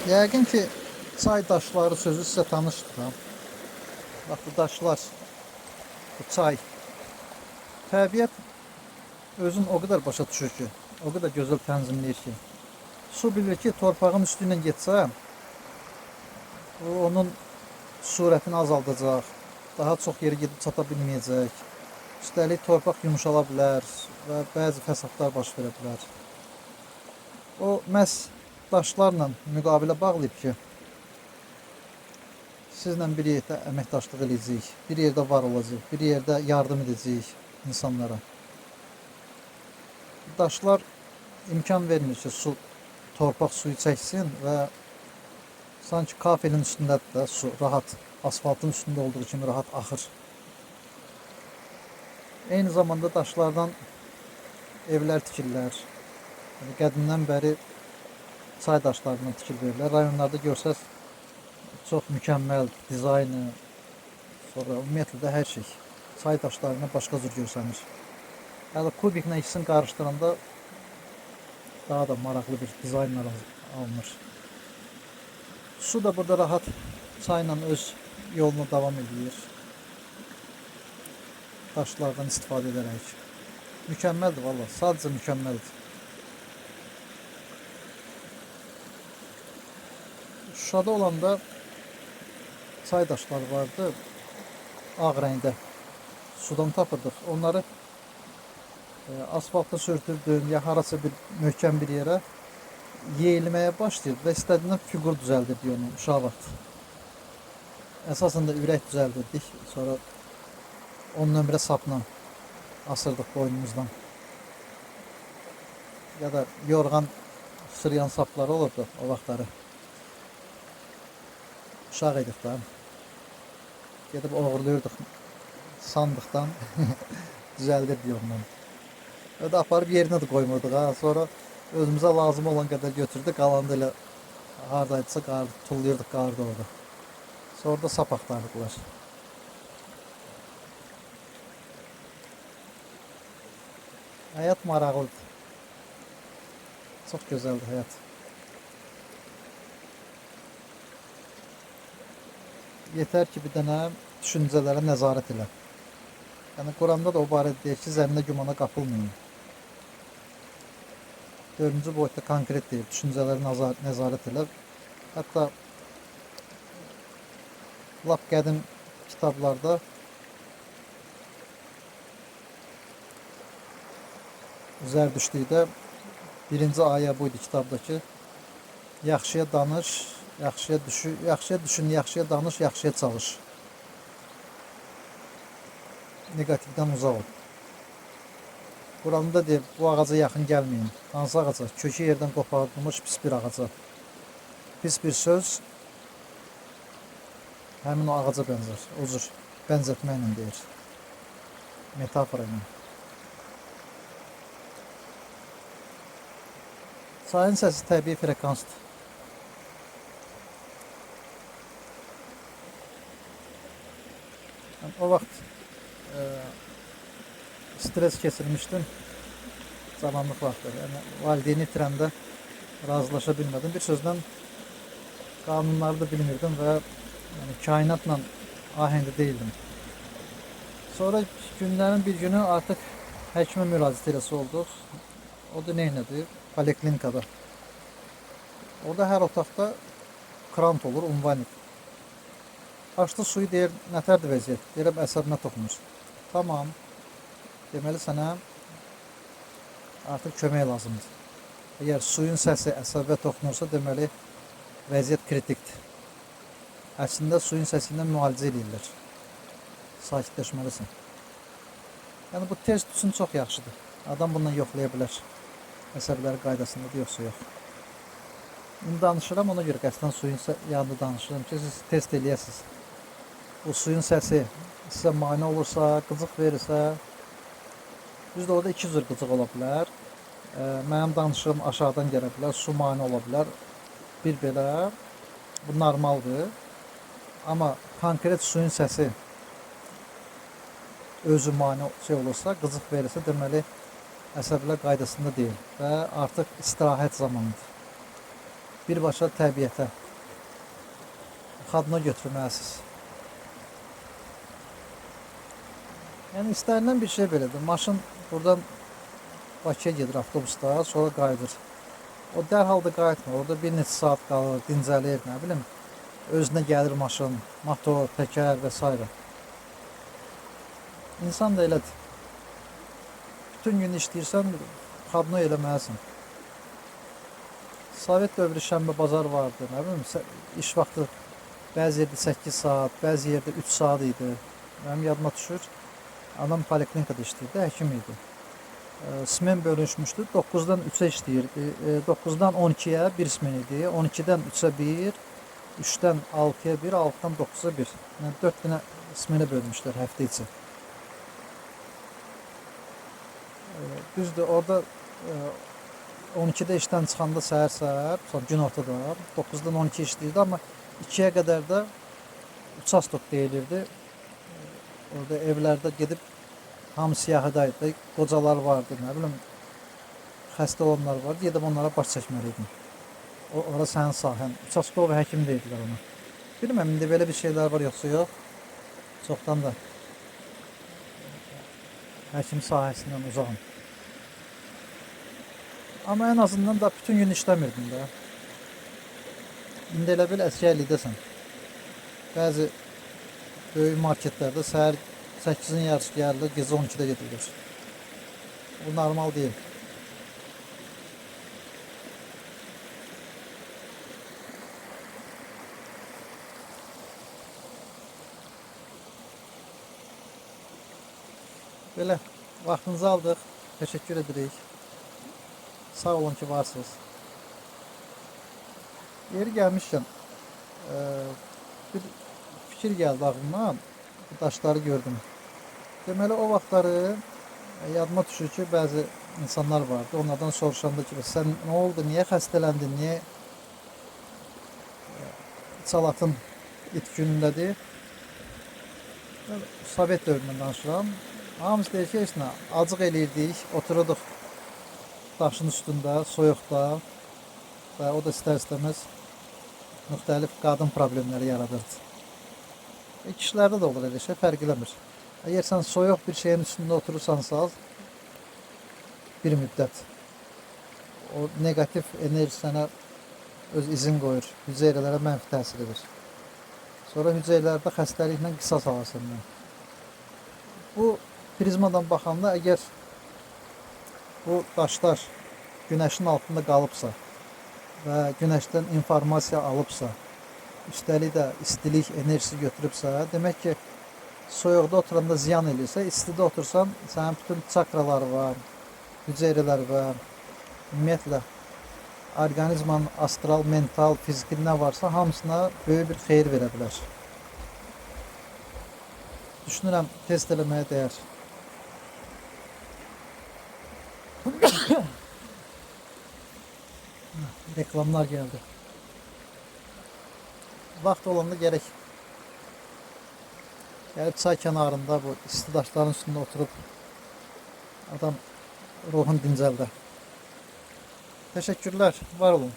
Yəqin ki, çay daşları sözü sizə tanışdır. Bax, bu daşlar, bu çay. Təbiət özün o qədər başa düşür ki, o qədər gözəl tənzimləyir ki, su bilir ki, torpağın üstündən getsə, o onun surətini azaldacaq, daha çox yeri gedib çata bilməyəcək. Üstəlik torpaq yumuşala bilər və bəzi fəsadlar baş verə bilər. O məhz daşlarla müqabilə bağlayıb ki, sizlə bir yerdə əməkdaşlıq edəcəyik, bir yerdə var olacaq, bir yerdə yardım edəcəyik insanlara. Daşlar imkan vermir ki, torpaq suyu çəksin və sanki kafelin üstündədir də su, rahat, asfaltın üstündə olduğu kimi rahat axır. Eyni zamanda daşlardan evlər tikirlər. Yəni, qədimdən bəri çay daşlarından tikil verirlər. Rayonlarda görsəz çox mükəmməl dizaynı, sonra ümumiyyətlə də hər şey çay daşlarına başqa cür görsənir. Hələ kubiklə ikisini qarışdıranda daha da maraqlı bir dizaynlar alınır. Su da burada rahat çayla öz yoluna davam edir. Daşlardan istifadə edərək. Mükəmməldir valla, sadəcə mükəmməldir. Şuşada olanda çay daşları vardı, ağ rəngdə. Sudan tapırdıq. Onları asfalta sürtürdüm, ya harasa bir möhkəm bir yerə yeyilməyə başlayırdı və istədiyindən fiqur düzəldirdi onu uşaq vaxt. Əsasında ürək düzəldirdik, sonra 10 nömrə sapla asırdıq boynumuzdan. Ya da yorğan sırıyan sapları olurdu o vaxtları. Uşaq idik da. Gedib oğurluyorduk sandıqdan, düzəldirdik ondan. Və də aparıb yerinə də qoymurduq ha. Sonra özümüzə lazım olan qədər götürdük, qalanı elə hardaydısa tullayırdıq, qardı orada. Sonra da sap axtardıqlar. Həyat maraqlıdır. Çox gözəldir həyat. Yetər ki, bir dənə düşüncələrə nəzarət elə. Yəni, Quranda da o barədə deyir ki, zəminə gümana qapılmayın. 4-cü boyutda konkret deyir, düşüncələrə nəzarət elə. Hətta lap qədim kitablarda Zərdüştlükdə birinci ayə buydu kitabdakı. Yaxşıya danış, yaxşıya düşün, yaxşıya danış, yaxşıya çalış. Negativdən uzaq ol. Quranda deyir, bu ağaca yaxın gəlməyin. Hansı ağaca? Kökü yerdən qopardılmış pis bir ağaca. Pis bir söz həmin o ağaca bənzər. O cür bənzətməklə deyir. Metafora ilə. Çayın səsi təbii frekansdır. O vaxt stres keçirmişdim cavanlıq vaxtı. Yəni, valideyni itirəndə razılaşa bilmədim. Bir sözlə qanunları da bilmirdim və yəni, kainatla ahəngdə deyildim. Sonra günlərin bir günü artıq həkimə müraciət eləsi olduq. O da neynədir? Poliklinikada. Orada hər otaqda krant olur, umvanik. Açdı suyu, deyir, nətərdir vəziyyət? Deyirəm, əsəbinə toxunur. Tamam. Deməli, sənə artıq kömək lazımdır. Əgər suyun səsi əsəbə toxunursa, deməli, vəziyyət kritikdir. Əslində, suyun səsi ilə müalicə edirlər. Sakitləşməlisən. Yəni, bu test üçün çox yaxşıdır. Adam bundan yoxlaya bilər. Əsəbləri qaydasındadır, yoxsa yox. İndi danışıram, ona görə qəsdən suyun yanında danışıram ki, siz test eləyəsiniz. Bu suyun səsi sizə mane olursa, qıcıq verirsə, düzdür, orada iki cür qıcıq ola bilər. Mənim danışığım aşağıdan gələ bilər, su mane ola bilər. Bir belə, bu normaldır. Amma konkret suyun səsi özü mane olursa, qıcıq verirsə, deməli, əsəblər qaydasında deyil və artıq istirahət zamanıdır. birbaşa təbiətə, xadına götürməlisiniz. Yəni istənilən bir şey belədir. Maşın buradan Bakıya gedir avtobusda, sonra qayıdır. O dərhal da qayıtmır. Orada bir neçə saat qalır, dincəlir, nə bilim. Özünə gəlir maşın, motor, təkər və s. İnsan da elədir. Bütün gün işləyirsən, xadına eləməlisən. Sovet dövrü şənbə bazar vardı, nə bilim, iş vaxtı bəzi yerdə 8 saat, bəzi yerdə 3 saat idi. Mənim yadıma düşür. Anam poliklinikada işləyirdi, həkim idi. Smen bölünmüşdü. 9-dan 3-ə işləyirdi. 9-dan 12-yə bir smen idi. 12-dən 3-ə 1, 3-dən 6-ya 1, 6-dan 9-a 1. Yəni 4 dənə smenə bölmüşlər həftə içi. Düzdür, orada 12-də işdən çıxanda səhər-səhər, sonra gün ortada 9-dan 12 işləyirdi, amma 2-yə qədər də uçastok deyilirdi. Orada evlərdə gedib hamı siyahıdaydı, qocalar vardı, nə bilim, xəstə olanlar vardı, gedib onlara baş çəkməliydim. Ora sənin sahən, uçaskov və həkim deyildilər ona. Bilməm, indi belə bir şeylər var yoxsa yox, çoxdan da həkim sahəsindən uzağım. Amma ən azından da bütün gün işləmirdim də. İndi elə bil əsgərlikdəsən. Bəzi böyük marketlərdə səhər 8-in yarısı gəlilir, gecə 12-də gedilir. Bu normal deyil. Belə, vaxtınızı aldıq. Təşəkkür edirik. Sağ olun ki, varsınız. Yeri gəlmişkən, bir fikir gəldi ağlıma, bu daşları gördüm. Deməli, o vaxtları yadıma düşür ki, bəzi insanlar vardı. Onlardan soruşanda ki, sən nə oldu, niyə xəstələndin, niyə Salatın it günündədir. Sovet dövründən danışıram. Hamısı deyir ki, heç nə, acıq eləyirdik, oturuduq daşın üstündə, soyuqda və o da istər-istəməz müxtəlif qadın problemləri yaradırdı. Kişilərdə də olur elə şey, fərq eləmir. Əgər sən soyuq bir şeyin üstündə oturursansa, bir müddət o negativ enerji sənə öz izin qoyur, hüceyrələrə mənfi təsir edir. Sonra hüceyrələrdə xəstəliklə qisas alır səndən. Bu prizmadan baxanda, əgər bu daşlar günəşin altında qalıbsa və günəşdən informasiya alıbsa, üstəlik də istilik enerjisi götürübsə, demək ki, soyuqda oturanda ziyan edirsə, istidə otursan, sənin bütün çakralar var, hüceyrələr var, ümumiyyətlə, orqanizmanın astral, mental, fiziki nə varsa, hamısına böyük bir xeyir verə bilər. Düşünürəm, test eləməyə dəyər. Reklamlar gəldi. Vaxt olanda gərək gəlib çay kənarında bu isti daşların üstündə oturub adam ruhun dincəldə. Təşəkkürlər, var olun.